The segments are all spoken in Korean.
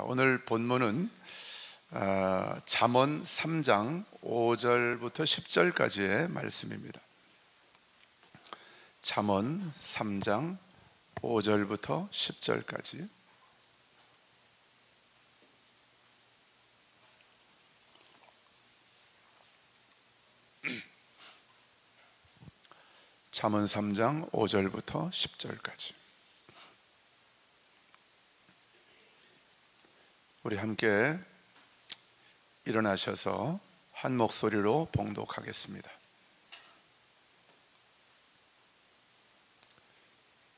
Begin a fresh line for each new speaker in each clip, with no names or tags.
오늘 본문은 잠언 3장 5절부터 10절까지의 말씀입니다. 잠언 3장 5절부터 10절까지. 잠언 3장 5절부터 10절까지. 우리 함께 일어나셔서 한 목소리로 봉독하겠습니다.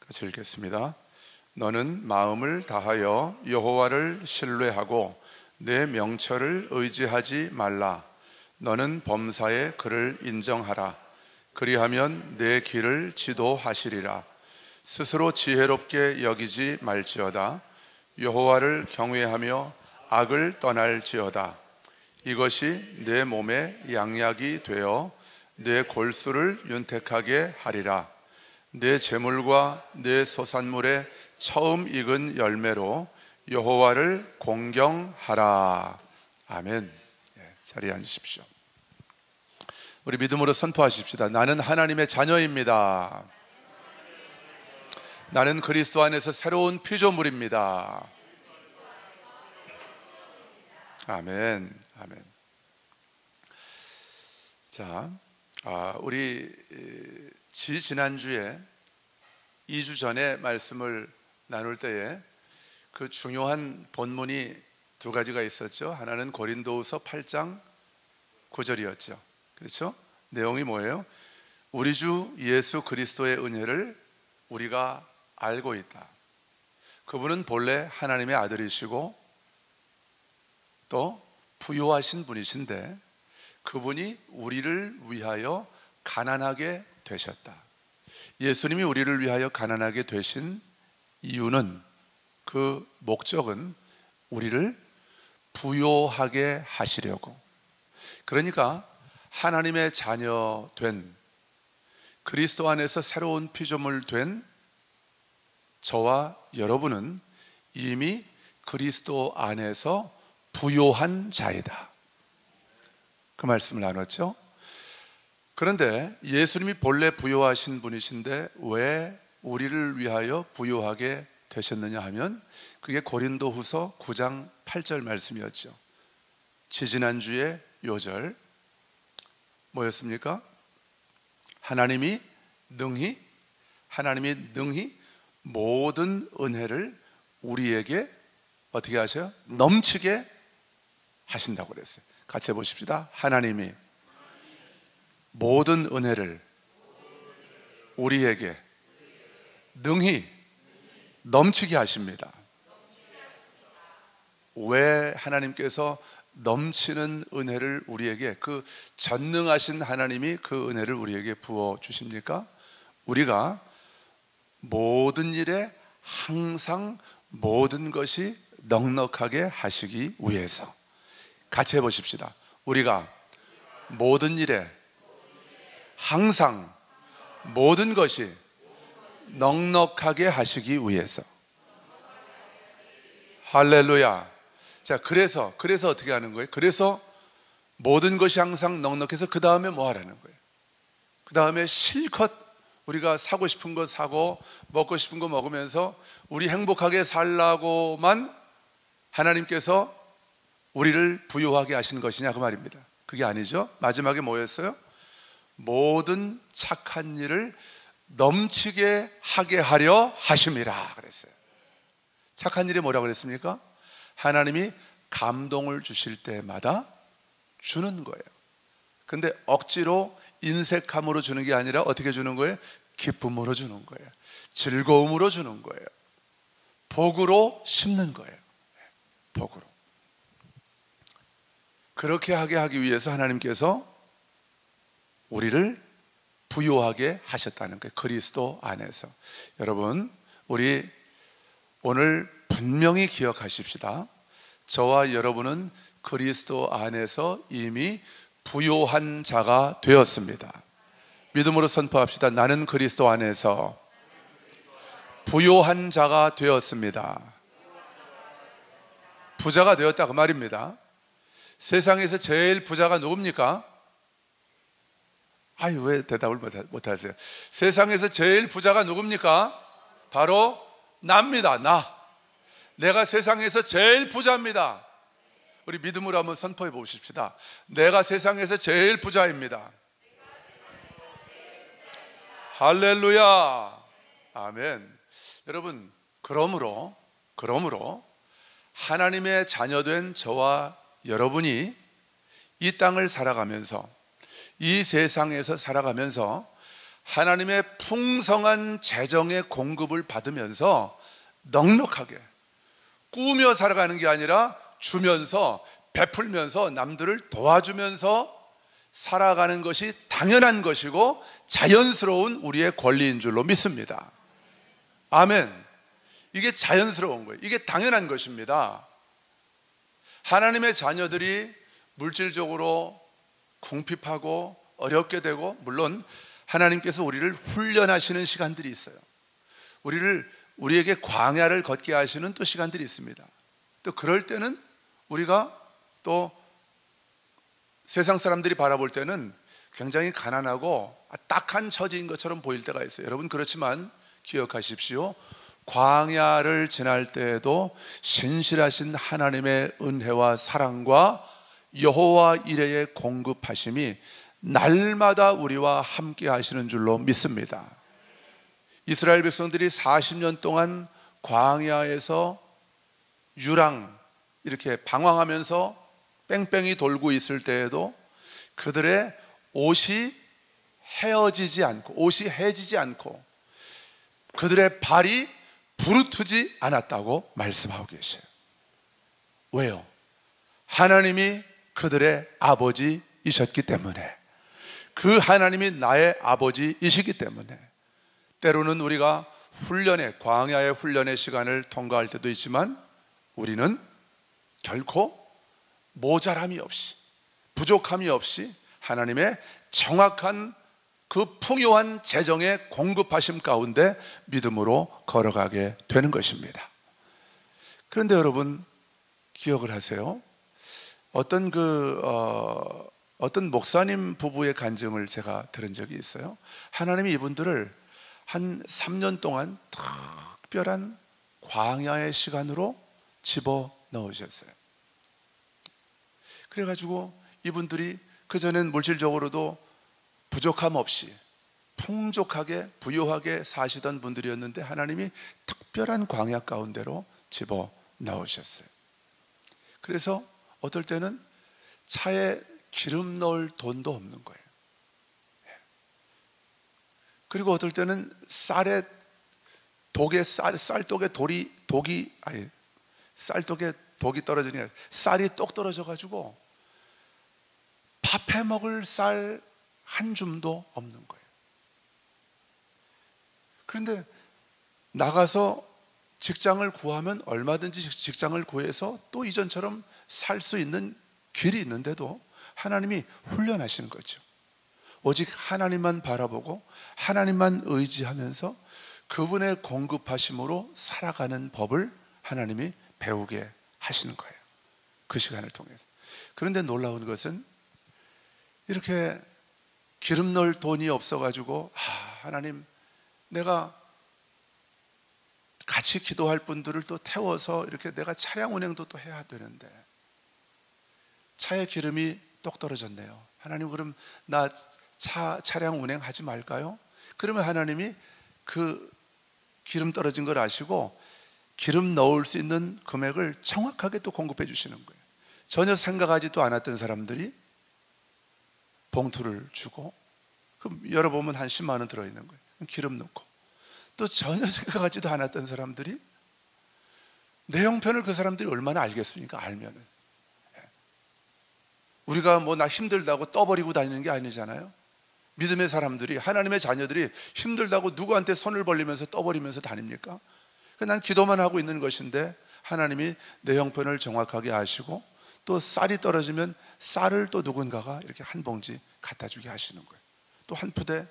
같이 읽겠습니다. 너는 마음을 다하여 여호와를 신뢰하고 내 명철을 의지하지 말라. 너는 범사에 그를 인정하라. 그리하면 내 길을 지도하시리라. 스스로 지혜롭게 여기지 말지어다. 여호와를 경외하며 악을 떠날지어다. 이것이 내 몸에 양약이 되어 내 골수를 윤택하게 하리라. 내 재물과 내 소산물의 처음 익은 열매로 여호와를 공경하라. 아멘. 자리에 앉으십시오. 우리 믿음으로 선포하십시다. 나는 하나님의 자녀입니다. 나는 그리스도 안에서 새로운 피조물입니다. 아멘. 아멘. 자, 우리 지난주에 2주 전에 말씀을 나눌 때에 그 중요한 본문이 두 가지가 있었죠. 하나는 고린도후서 8장 9절이었죠. 그렇죠? 내용이 뭐예요? 우리 주 예수 그리스도의 은혜를 우리가 알고 있다. 그분은 본래 하나님의 아들이시고 또 부요하신 분이신데 그분이 우리를 위하여 가난하게 되셨다. 예수님이 우리를 위하여 가난하게 되신 이유는, 그 목적은 우리를 부요하게 하시려고. 그러니까 하나님의 자녀 된, 그리스도 안에서 새로운 피조물 된 저와 여러분은 이미 그리스도 안에서 부요한 자이다. 그 말씀을 나눴죠. 그런데 예수님이 본래 부요하신 분이신데 왜 우리를 위하여 부요하게 되셨느냐 하면 그게 고린도후서 9장 8절 말씀이었죠. 지지난주에 요절 뭐였습니까? 하나님이 능히 모든 은혜를 우리에게 어떻게 하셔요? 넘치게 하신다고 그랬어요. 같이 해보십시다. 하나님이 모든 은혜를 우리에게 능히 넘치게 하십니다. 왜 하나님께서 넘치는 은혜를 우리에게, 그 전능하신 하나님이 그 은혜를 우리에게 부어 주십니까? 우리가 모든 일에 항상 모든 것이 넉넉하게 하시기 위해서. 같이 해보십시다. 우리가 모든 일에 항상 모든 것이 넉넉하게 하시기 위해서. 할렐루야. 자, 그래서 어떻게 하는 거예요? 그래서 모든 것이 항상 넉넉해서 그 다음에 뭐 하라는 거예요? 그 다음에 실컷 우리가 사고 싶은 거 사고 먹고 싶은 거 먹으면서 우리 행복하게 살라고만 하나님께서 우리를 부요하게 하신 것이냐 그 말입니다. 그게 아니죠. 마지막에 뭐였어요? 모든 착한 일을 넘치게 하게 하려 하심이라 그랬어요. 착한 일이 뭐라고 그랬습니까? 하나님이 감동을 주실 때마다 주는 거예요. 근데 억지로 인색함으로 주는 게 아니라 어떻게 주는 거예요? 기쁨으로 주는 거예요. 즐거움으로 주는 거예요. 복으로 심는 거예요. 복으로. 그렇게 하게 하기 위해서 하나님께서 우리를 부요하게 하셨다는 거예요. 그리스도 안에서. 여러분, 우리 오늘 분명히 기억하십시다. 저와 여러분은 그리스도 안에서 이미 부요한 자가 되었습니다. 믿음으로 선포합시다. 나는 그리스도 안에서 부요한 자가 되었습니다. 부자가 되었다 그 말입니다. 세상에서 제일 부자가 누굽니까? 아유, 왜 대답을 못하세요? 세상에서 제일 부자가 누굽니까? 바로 나입니다. 내가 세상에서 제일 부자입니다. 우리 믿음으로 한번 선포해 보십시다. 내가 세상에서 제일 부자입니다. 할렐루야. 아멘. 여러분, 그러므로 하나님의 자녀된 저와 여러분이 이 땅을 살아가면서, 이 세상에서 살아가면서 하나님의 풍성한 재정의 공급을 받으면서 넉넉하게 꾸며 살아가는 게 아니라 주면서, 베풀면서, 남들을 도와주면서 살아가는 것이 당연한 것이고 자연스러운 우리의 권리인 줄로 믿습니다. 아멘. 이게 자연스러운 거예요. 이게 당연한 것입니다. 하나님의 자녀들이 물질적으로 궁핍하고 어렵게 되고, 물론 하나님께서 우리를 훈련하시는 시간들이 있어요. 우리에게 광야를 걷게 하시는 또 시간들이 있습니다. 또 그럴 때는 우리가 또 세상 사람들이 바라볼 때는 굉장히 가난하고 딱한 처지인 것처럼 보일 때가 있어요. 여러분, 그렇지만 기억하십시오. 광야를 지날 때에도 신실하신 하나님의 은혜와 사랑과 여호와 이레의 공급하심이 날마다 우리와 함께 하시는 줄로 믿습니다. 이스라엘 백성들이 40년 동안 광야에서 이렇게 방황하면서 뺑뺑이 돌고 있을 때에도 그들의 옷이 헤어지지 않고, 옷이 해지지 않고, 그들의 발이 부르트지 않았다고 말씀하고 계셔요. 왜요? 하나님이 그들의 아버지이셨기 때문에, 그 하나님이 나의 아버지이시기 때문에. 때로는 우리가 광야의 훈련의 시간을 통과할 때도 있지만 우리는 결코 모자람이 없이, 부족함이 없이 하나님의 정확한 그 풍요한 재정의 공급하심 가운데 믿음으로 걸어가게 되는 것입니다. 그런데 여러분, 기억을 하세요. 어떤 목사님 부부의 간증을 제가 들은 적이 있어요. 하나님이 이분들을 한 3년 동안 특별한 광야의 시간으로 집어 넣으셨어요. 그래가지고 이분들이 그전엔 물질적으로도 부족함 없이 풍족하게 부유하게 사시던 분들이었는데 하나님이 특별한 광야 가운데로 집어 넣으셨어요. 그래서 어떨 때는 차에 기름 넣을 돈도 없는 거예요. 그리고 어떨 때는 쌀떡에 독이 떨어지니까 쌀이 똑 떨어져가지고 밥해 먹을 쌀 한 줌도 없는 거예요. 그런데 나가서 직장을 구하면 얼마든지 직장을 구해서 또 이전처럼 살 수 있는 길이 있는데도 하나님이 훈련하시는 거죠. 오직 하나님만 바라보고 하나님만 의지하면서 그분의 공급하심으로 살아가는 법을 하나님이 배우게 하시는 거예요. 그 시간을 통해서. 그런데 놀라운 것은 이렇게 기름 넣을 돈이 없어가지고 하나님, 내가 같이 기도할 분들을 또 태워서 이렇게 내가 차량 운행도 또 해야 되는데 차에 기름이 똑 떨어졌네요. 하나님, 그럼 나 차량 운행하지 말까요? 그러면 하나님이 그 기름 떨어진 걸 아시고 기름 넣을 수 있는 금액을 정확하게 또 공급해 주시는 거예요. 전혀 생각하지도 않았던 사람들이 봉투를 주고, 그럼 열어보면 한 10만 원 들어있는 거예요. 기름 넣고. 또 전혀 생각하지도 않았던 사람들이, 내 형편을 그 사람들이 얼마나 알겠습니까? 알면은. 우리가 뭐 나 힘들다고 떠버리고 다니는 게 아니잖아요. 믿음의 사람들이, 하나님의 자녀들이 힘들다고 누구한테 손을 벌리면서 떠버리면서 다닙니까? 난 기도만 하고 있는 것인데 하나님이 내 형편을 정확하게 아시고 또 쌀이 떨어지면 쌀을 또 누군가가 이렇게 한 봉지 갖다 주게 하시는 거예요. 또 한 푸대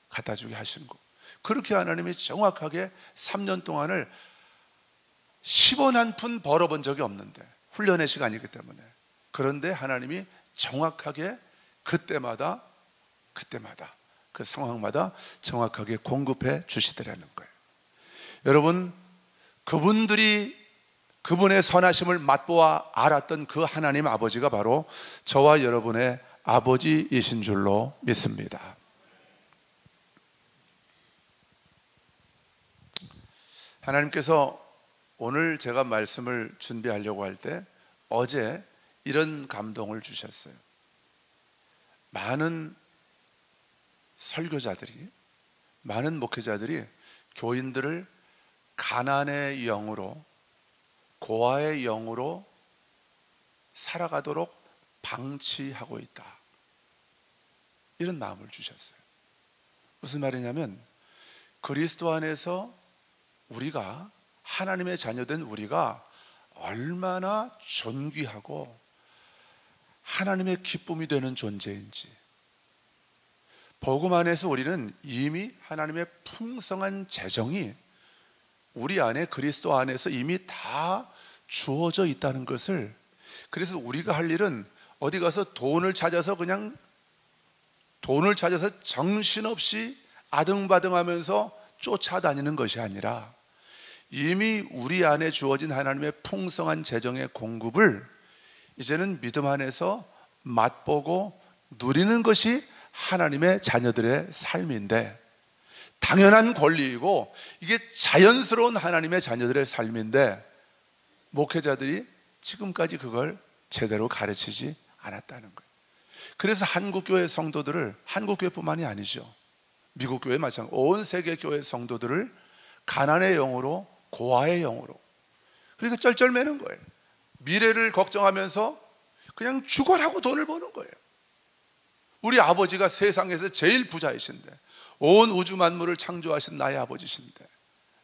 갖다 주게 하시는 거예요. 그렇게 하나님이 정확하게 3년 동안을 10원 한 푼 벌어본 적이 없는데 훈련의 시간이기 때문에. 그런데 하나님이 정확하게 그때마다 그 상황마다 정확하게 공급해 주시더라는 거예요. 여러분, 그분의 선하심을 맛보아 알았던 그 하나님 아버지가 바로 저와 여러분의 아버지이신 줄로 믿습니다. 하나님께서 오늘 제가 말씀을 준비하려고 할 때 어제 이런 감동을 주셨어요. 많은 설교자들이, 많은 목회자들이 교인들을 가난의 영으로, 고아의 영으로 살아가도록 방치하고 있다, 이런 마음을 주셨어요. 무슨 말이냐면, 그리스도 안에서 우리가, 하나님의 자녀된 우리가 얼마나 존귀하고 하나님의 기쁨이 되는 존재인지, 복음 안에서 우리는 이미 하나님의 풍성한 재정이 우리 안에, 그리스도 안에서 이미 다 주어져 있다는 것을, 그래서 우리가 할 일은 어디 가서 돈을 찾아서 정신없이 아등바등하면서 쫓아다니는 것이 아니라, 이미 우리 안에 주어진 하나님의 풍성한 재정의 공급을 이제는 믿음 안에서 맛보고 누리는 것이 하나님의 자녀들의 삶인데, 당연한 권리이고 이게 자연스러운 하나님의 자녀들의 삶인데, 목회자들이 지금까지 그걸 제대로 가르치지 않았다는 거예요. 그래서 한국교회 성도들을, 한국교회뿐만이 아니죠, 미국교회 마찬가지, 온 세계 교회 성도들을 가난의 영으로, 고아의 영으로, 그러니까 쩔쩔매는 거예요. 미래를 걱정하면서 그냥 죽어라고 돈을 버는 거예요. 우리 아버지가 세상에서 제일 부자이신데, 온 우주 만물을 창조하신 나의 아버지신데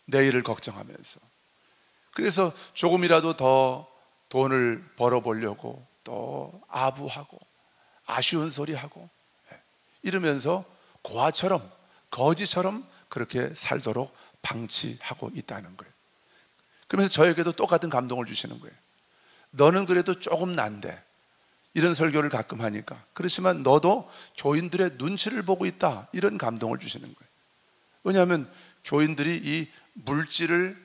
내일을 걱정하면서, 그래서 조금이라도 더 돈을 벌어보려고 또 아부하고 아쉬운 소리하고 이러면서 고아처럼, 거지처럼 그렇게 살도록 방치하고 있다는 거예요. 그러면서 저에게도 똑같은 감동을 주시는 거예요. 너는 그래도 조금 난데, 이런 설교를 가끔 하니까, 그렇지만 너도 교인들의 눈치를 보고 있다, 이런 감동을 주시는 거예요. 왜냐하면 교인들이 이 물질을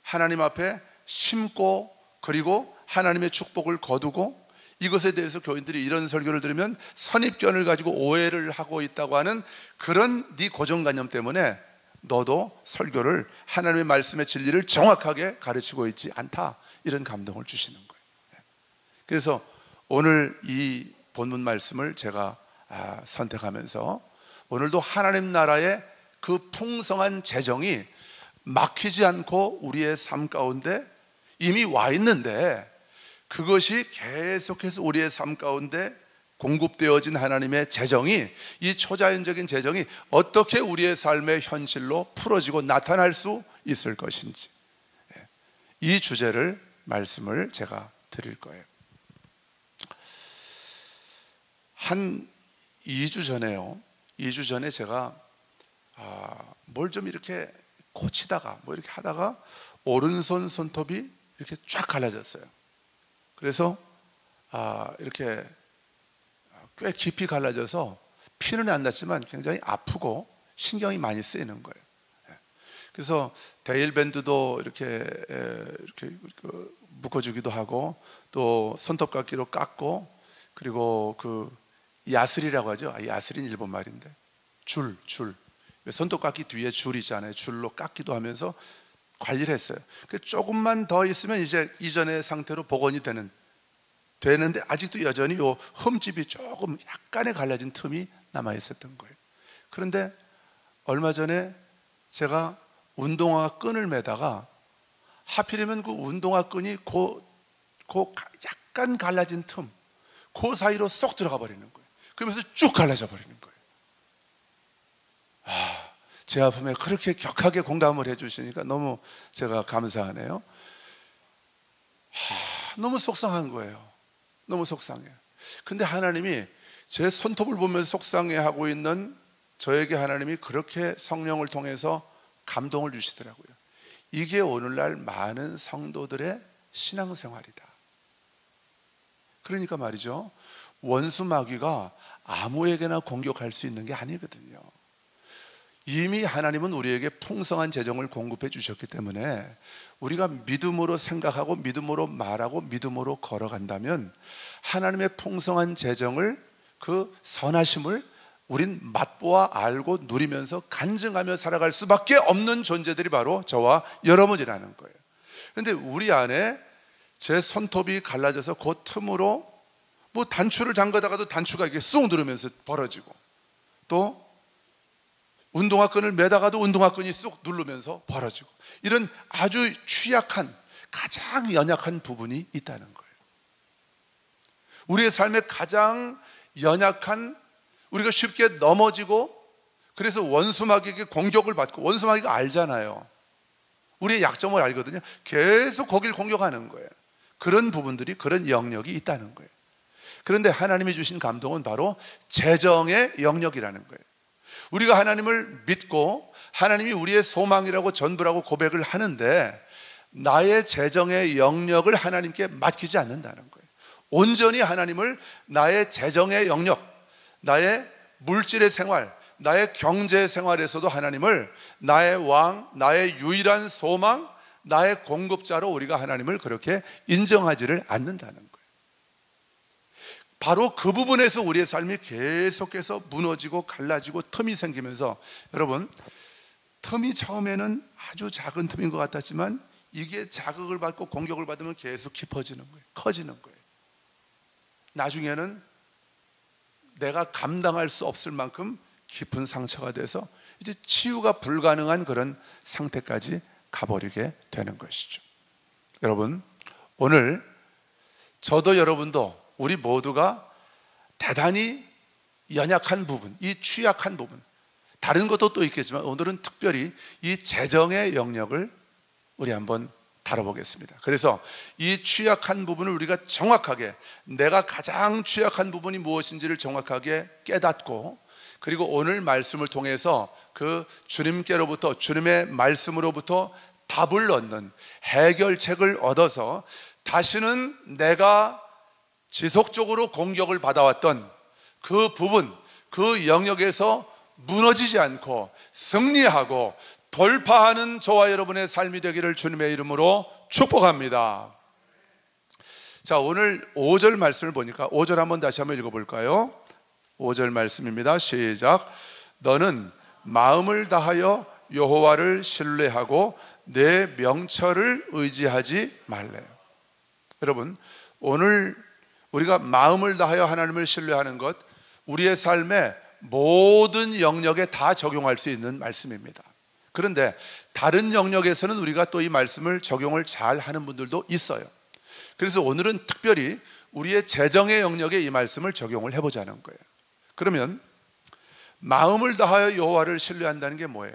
하나님 앞에 심고, 그리고 하나님의 축복을 거두고, 이것에 대해서 교인들이 이런 설교를 들으면 선입견을 가지고 오해를 하고 있다고 하는 그런 네 고정관념 때문에 너도 설교를, 하나님의 말씀의 진리를 정확하게 가르치고 있지 않다, 이런 감동을 주시는 거예요. 그래서 오늘 이 본문 말씀을 제가 선택하면서, 오늘도 하나님 나라의 그 풍성한 재정이 막히지 않고 우리의 삶 가운데 이미 와 있는데, 그것이 계속해서 우리의 삶 가운데 공급되어진 하나님의 재정이, 이 초자연적인 재정이 어떻게 우리의 삶의 현실로 풀어지고 나타날 수 있을 것인지, 이 주제를, 말씀을 제가 드릴 거예요. 한 2주 전에요. 2주 전에 제가 뭘 좀 이렇게 고치다가 뭐 이렇게 하다가 오른손 손톱이 이렇게 쫙 갈라졌어요. 그래서 이렇게 꽤 깊이 갈라져서 피는 안 났지만 굉장히 아프고 신경이 많이 쓰이는 거예요. 그래서 데일밴드도 이렇게 묶어주기도 하고, 또 손톱깎이로 깎고, 그리고 그 야슬이라고 하죠. 야슬인 일본 말인데, 줄 손톱깎이 뒤에 줄 있잖아요. 줄로 깎기도 하면서 관리를 했어요. 조금만 더 있으면 이제 이전의 상태로 복원이 되는데, 아직도 여전히 요 흠집이 조금 약간의 갈라진 틈이 남아 있었던 거예요. 그런데 얼마 전에 제가 운동화 끈을 매다가 하필이면 그 운동화 끈이 그 약간 갈라진 틈, 그 사이로 쏙 들어가 버리는 거예요. 그러면서 쭉 갈라져 버리는 거예요. 제 아픔에 그렇게 격하게 공감을 해주시니까 너무 제가 감사하네요. 너무 속상한 거예요. 너무 속상해요. 근데 하나님이 제 손톱을 보면서 속상해하고 있는 저에게 하나님이 그렇게 성령을 통해서 감동을 주시더라고요. 이게 오늘날 많은 성도들의 신앙생활이다. 그러니까 말이죠, 원수 마귀가 아무에게나 공격할 수 있는 게 아니거든요. 이미 하나님은 우리에게 풍성한 재정을 공급해 주셨기 때문에 우리가 믿음으로 생각하고 믿음으로 말하고 믿음으로 걸어간다면 하나님의 풍성한 재정을, 그 선하심을 우린 맛보아 알고 누리면서 간증하며 살아갈 수밖에 없는 존재들이 바로 저와 여러분이라는 거예요. 그런데 우리 안에 제 손톱이 갈라져서 그 틈으로 뭐 단추를 잠가다가도 단추가 이렇게 쑥 누르면서 벌어지고, 또 운동화 끈을 매다가도 운동화 끈이 쑥 누르면서 벌어지고, 이런 아주 취약한, 가장 연약한 부분이 있다는 거예요. 우리의 삶에 가장 연약한, 우리가 쉽게 넘어지고, 그래서 원수마귀에게 공격을 받고, 원수마귀가 알잖아요. 우리의 약점을 알거든요. 계속 거길 공격하는 거예요. 그런 부분들이, 그런 영역이 있다는 거예요. 그런데 하나님이 주신 감동은 바로 재정의 영역이라는 거예요. 우리가 하나님을 믿고 하나님이 우리의 소망이라고 전부라고 고백을 하는데 나의 재정의 영역을 하나님께 맡기지 않는다는 거예요. 온전히 하나님을 나의 재정의 영역, 나의 물질의 생활, 나의 경제 생활에서도 하나님을 나의 왕, 나의 유일한 소망, 나의 공급자로 우리가 하나님을 그렇게 인정하지를 않는다는 거예요. 바로 그 부분에서 우리의 삶이 계속해서 무너지고 갈라지고 틈이 생기면서, 여러분, 틈이 처음에는 아주 작은 틈인 것 같았지만 이게 자극을 받고 공격을 받으면 계속 깊어지는 거예요. 커지는 거예요. 나중에는 내가 감당할 수 없을 만큼 깊은 상처가 돼서 이제 치유가 불가능한 그런 상태까지 가버리게 되는 것이죠. 여러분, 오늘 저도 여러분도 우리 모두가 대단히 연약한 부분, 이 취약한 부분, 다른 것도 또 있겠지만 오늘은 특별히 이 재정의 영역을 우리 한번 다뤄보겠습니다. 그래서 이 취약한 부분을 우리가 정확하게, 내가 가장 취약한 부분이 무엇인지를 정확하게 깨닫고, 그리고 오늘 말씀을 통해서 그 주님께로부터, 주님의 말씀으로부터 답을 얻는 해결책을 얻어서 다시는 내가 지속적으로 공격을 받아왔던 그 부분, 그 영역에서 무너지지 않고 승리하고 돌파하는 저와 여러분의 삶이 되기를 주님의 이름으로 축복합니다. 자, 오늘 5절 말씀을 보니까 5절 한번 다시 한번 읽어볼까요? 5절 말씀입니다. 시작. 너는 마음을 다하여 여호와를 신뢰하고 내 명철을 의지하지 말래요. 여러분, 오늘 우리가 마음을 다하여 하나님을 신뢰하는 것, 우리의 삶의 모든 영역에 다 적용할 수 있는 말씀입니다. 그런데 다른 영역에서는 우리가 또 이 말씀을 적용을 잘 하는 분들도 있어요. 그래서 오늘은 특별히 우리의 재정의 영역에 이 말씀을 적용을 해보자는 거예요. 그러면 마음을 다하여 여호와를 신뢰한다는 게 뭐예요?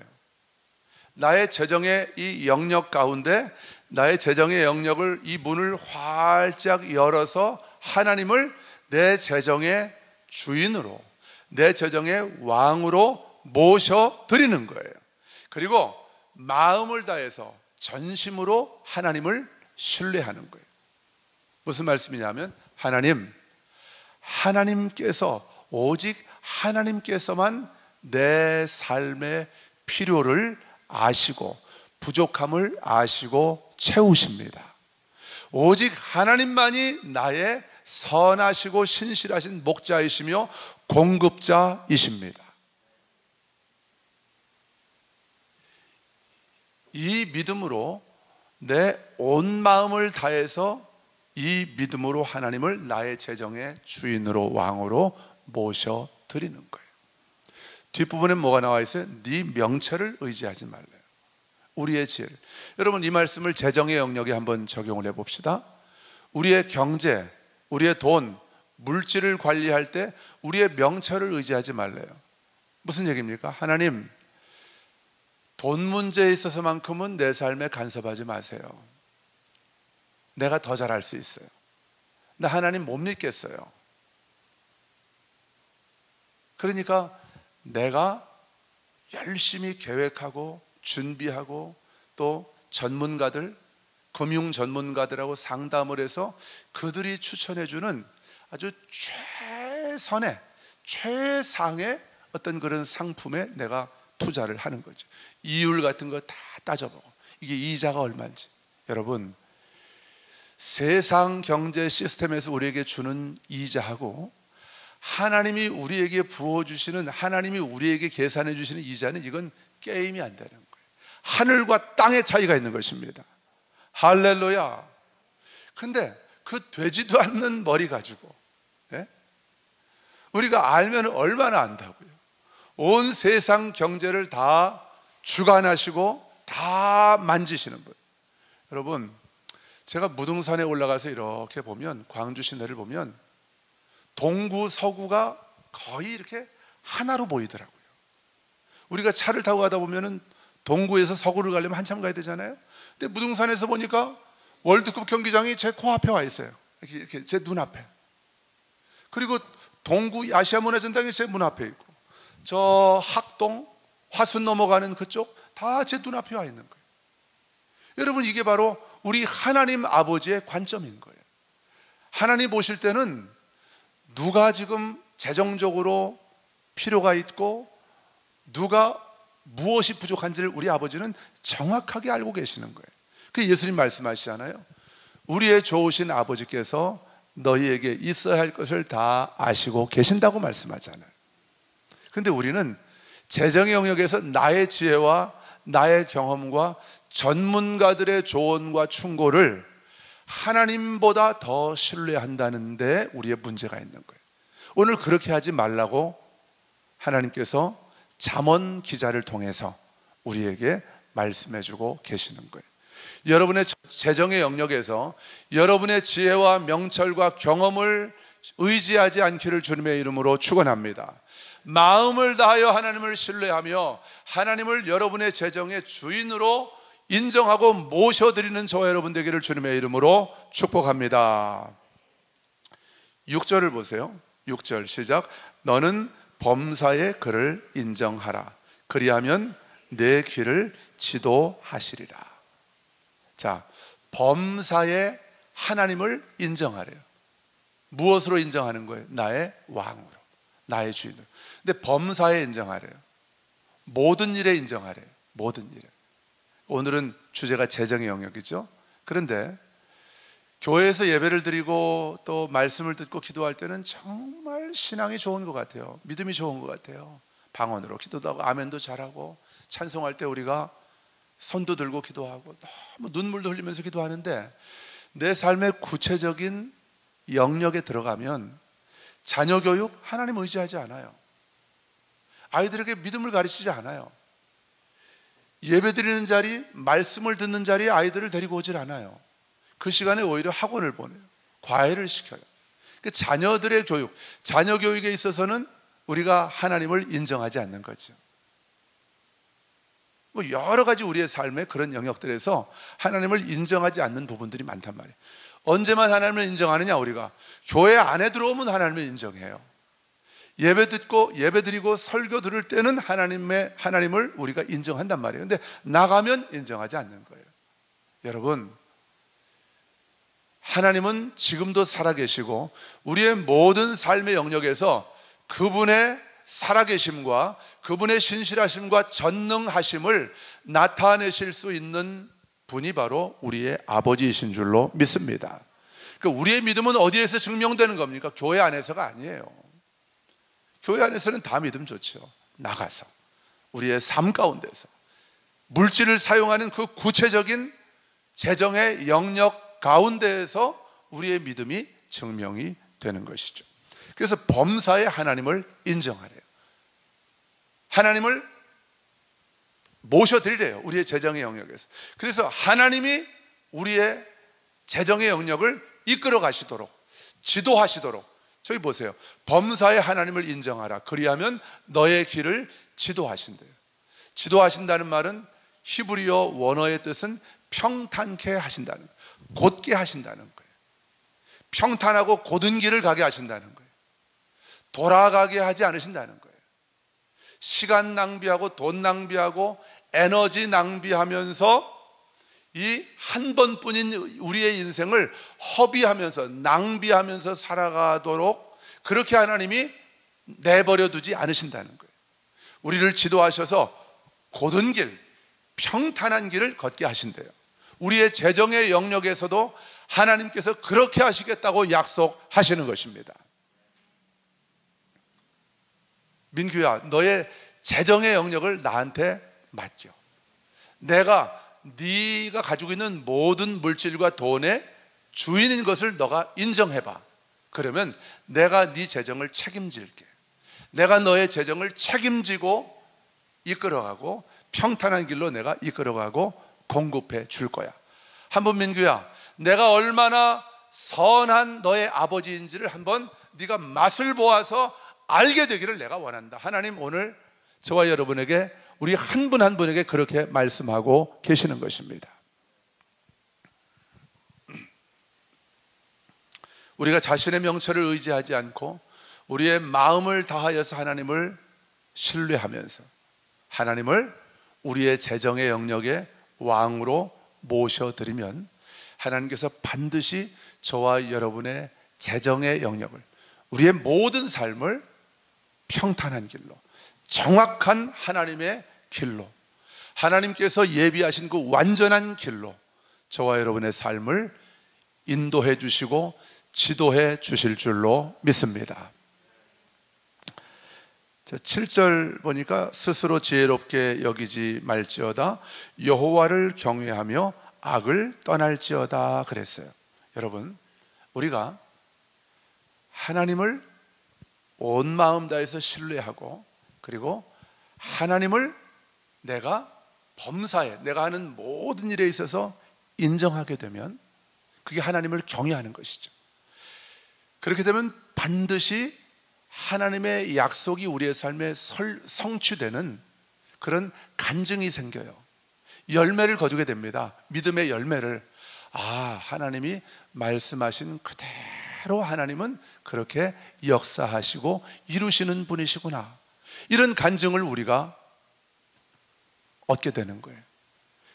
나의 재정의 이 영역 가운데, 나의 재정의 영역을, 이 문을 활짝 열어서 하나님을 내 재정의 주인으로, 내 재정의 왕으로 모셔드리는 거예요. 그리고 마음을 다해서 전심으로 하나님을 신뢰하는 거예요. 무슨 말씀이냐면, 하나님께서, 오직 하나님께서만 내 삶의 필요를 아시고 부족함을 아시고 채우십니다. 오직 하나님만이 나의 선하시고 신실하신 목자이시며 공급자이십니다. 이 믿음으로 내 온 마음을 다해서, 이 믿음으로 하나님을 나의 재정의 주인으로, 왕으로 모셔드리는 거예요. 뒷부분에 뭐가 나와 있어요? 네 명철을 의지하지 말래요. 우리의 지혜를. 여러분, 이 말씀을 재정의 영역에 한번 적용을 해봅시다. 우리의 경제, 우리의 돈, 물질을 관리할 때 우리의 명철을 의지하지 말래요. 무슨 얘기입니까? 하나님, 돈 문제에 있어서만큼은 내 삶에 간섭하지 마세요. 내가 더 잘할 수 있어요. 나 하나님 못 믿겠어요. 그러니까 내가 열심히 계획하고 준비하고, 또 전문가들, 금융 전문가들하고 상담을 해서 그들이 추천해주는 아주 최선의 최상의 어떤 그런 상품에 내가 투자를 하는 거죠. 이율 같은 거 다 따져보고 이게 이자가 얼마인지. 여러분, 세상 경제 시스템에서 우리에게 주는 이자하고 하나님이 우리에게 부어주시는, 하나님이 우리에게 계산해 주시는 이자는 이건 게임이 안 되는 거예요. 하늘과 땅의 차이가 있는 것입니다. 할렐루야. 근데 그 되지도 않는 머리 가지고, 예? 우리가 알면 얼마나 안다고요. 온 세상 경제를 다 주관하시고 다 만지시는 분. 여러분, 제가 무등산에 올라가서 이렇게 보면, 광주 시내를 보면 동구 서구가 거의 이렇게 하나로 보이더라고요. 우리가 차를 타고 가다 보면은 동구에서 서구를 가려면 한참 가야 되잖아요. 근데 무등산에서 보니까 월드컵 경기장이 제 코앞에 와 있어요. 이렇게 제 눈앞에. 그리고 동구 아시아문화전당이 제 문 앞에 있고, 저 학동 화순 넘어가는 그쪽 다 제 눈앞에 와 있는 거예요. 여러분, 이게 바로 우리 하나님 아버지의 관점인 거예요. 하나님 보실 때는 누가 지금 재정적으로 필요가 있고 누가 무엇이 부족한지를 우리 아버지는 정확하게 알고 계시는 거예요. 그 예수님 말씀하시잖아요. 우리의 좋으신 아버지께서 너희에게 있어야 할 것을 다 아시고 계신다고 말씀하잖아요. 그런데 우리는 재정의 영역에서 나의 지혜와 나의 경험과 전문가들의 조언과 충고를 하나님보다 더 신뢰한다는데 우리의 문제가 있는 거예요. 오늘 그렇게 하지 말라고 하나님께서 잠언 기자를 통해서 우리에게 말씀해주고 계시는 거예요. 여러분의 재정의 영역에서 여러분의 지혜와 명철과 경험을 의지하지 않기를 주님의 이름으로 축원합니다. 마음을 다하여 하나님을 신뢰하며 하나님을 여러분의 재정의 주인으로 인정하고 모셔드리는 저와 여러분 되기를 주님의 이름으로 축복합니다. 6절을 보세요. 6절 시작. 너는 범사의 그를 인정하라. 그리하면 내 길을 지도하시리라. 자, 범사의 하나님을 인정하래요. 무엇으로 인정하는 거예요? 나의 왕으로, 나의 주인으로. 근데 범사에 인정하래요. 모든 일에 인정하래요. 모든 일에. 오늘은 주제가 재정의 영역이죠. 그런데 교회에서 예배를 드리고 또 말씀을 듣고 기도할 때는 정말 신앙이 좋은 것 같아요. 믿음이 좋은 것 같아요. 방언으로 기도도 하고 아멘도 잘하고, 찬송할 때 우리가 손도 들고 기도하고 너무 눈물도 흘리면서 기도하는데, 내 삶의 구체적인 영역에 들어가면 자녀 교육 하나님 의지하지 않아요. 아이들에게 믿음을 가르치지 않아요. 예배 드리는 자리, 말씀을 듣는 자리에 아이들을 데리고 오질 않아요. 그 시간에 오히려 학원을 보내요. 과외를 시켜요. 그러니까 자녀들의 교육, 자녀 교육에 있어서는 우리가 하나님을 인정하지 않는 거죠. 뭐 여러 가지 우리의 삶의 그런 영역들에서 하나님을 인정하지 않는 부분들이 많단 말이에요. 언제만 하나님을 인정하느냐? 우리가 교회 안에 들어오면 하나님을 인정해요. 예배 듣고 예배 드리고 설교 들을 때는 하나님을 우리가 인정한단 말이에요. 근데 나가면 인정하지 않는 거예요. 여러분, 하나님은 지금도 살아계시고 우리의 모든 삶의 영역에서 그분의 살아계심과 그분의 신실하심과 전능하심을 나타내실 수 있는 분이 바로 우리의 아버지이신 줄로 믿습니다. 그러니까 우리의 믿음은 어디에서 증명되는 겁니까? 교회 안에서가 아니에요. 교회 안에서는 다 믿음 좋죠. 나가서 우리의 삶 가운데서 물질을 사용하는 그 구체적인 재정의 영역 가운데에서 우리의 믿음이 증명이 되는 것이죠. 그래서 범사의 하나님을 인정하래요. 하나님을 모셔드리래요. 우리의 재정의 영역에서. 그래서 하나님이 우리의 재정의 영역을 이끌어 가시도록, 지도하시도록. 저기 보세요. 범사의 하나님을 인정하라. 그리하면 너의 길을 지도하신대요. 지도하신다는 말은 히브리어 원어의 뜻은 평탄케 하신다는 거예요. 곧게 하신다는 거예요. 평탄하고 곧은 길을 가게 하신다는 거예요. 돌아가게 하지 않으신다는 거예요. 시간 낭비하고 돈 낭비하고 에너지 낭비하면서 이 한 번뿐인 우리의 인생을 허비하면서 낭비하면서 살아가도록 그렇게 하나님이 내버려 두지 않으신다는 거예요. 우리를 지도하셔서 곧은 길, 평탄한 길을 걷게 하신대요. 우리의 재정의 영역에서도 하나님께서 그렇게 하시겠다고 약속하시는 것입니다. 민규야, 너의 재정의 영역을 나한테 맡겨. 내가 네가 가지고 있는 모든 물질과 돈의 주인인 것을 너가 인정해봐. 그러면 내가 네 재정을 책임질게. 내가 너의 재정을 책임지고 이끌어가고 평탄한 길로 내가 이끌어가고 공급해 줄 거야. 한번 민규야, 내가 얼마나 선한 너의 아버지인지를 한번 네가 맛을 보아서 알게 되기를 내가 원한다. 하나님 오늘 저와 여러분에게, 우리 한 분 한 분에게 그렇게 말씀하고 계시는 것입니다. 우리가 자신의 명철을 의지하지 않고 우리의 마음을 다하여서 하나님을 신뢰하면서 하나님을 우리의 재정의 영역에 왕으로 모셔드리면 하나님께서 반드시 저와 여러분의 재정의 영역을, 우리의 모든 삶을 평탄한 길로, 정확한 하나님의 길로, 하나님께서 예비하신 그 완전한 길로 저와 여러분의 삶을 인도해 주시고 지도해 주실 줄로 믿습니다. 7절 보니까 스스로 지혜롭게 여기지 말지어다 여호와를 경외하며 악을 떠날지어다 그랬어요. 여러분, 우리가 하나님을 온 마음 다해서 신뢰하고, 그리고 하나님을 내가 범사에, 내가 하는 모든 일에 있어서 인정하게 되면 그게 하나님을 경외하는 것이죠. 그렇게 되면 반드시 하나님의 약속이 우리의 삶에 성취되는 그런 간증이 생겨요. 열매를 거두게 됩니다. 믿음의 열매를. 하나님이 말씀하신 그대로 하나님은 그렇게 역사하시고 이루시는 분이시구나, 이런 간증을 우리가 얻게 되는 거예요.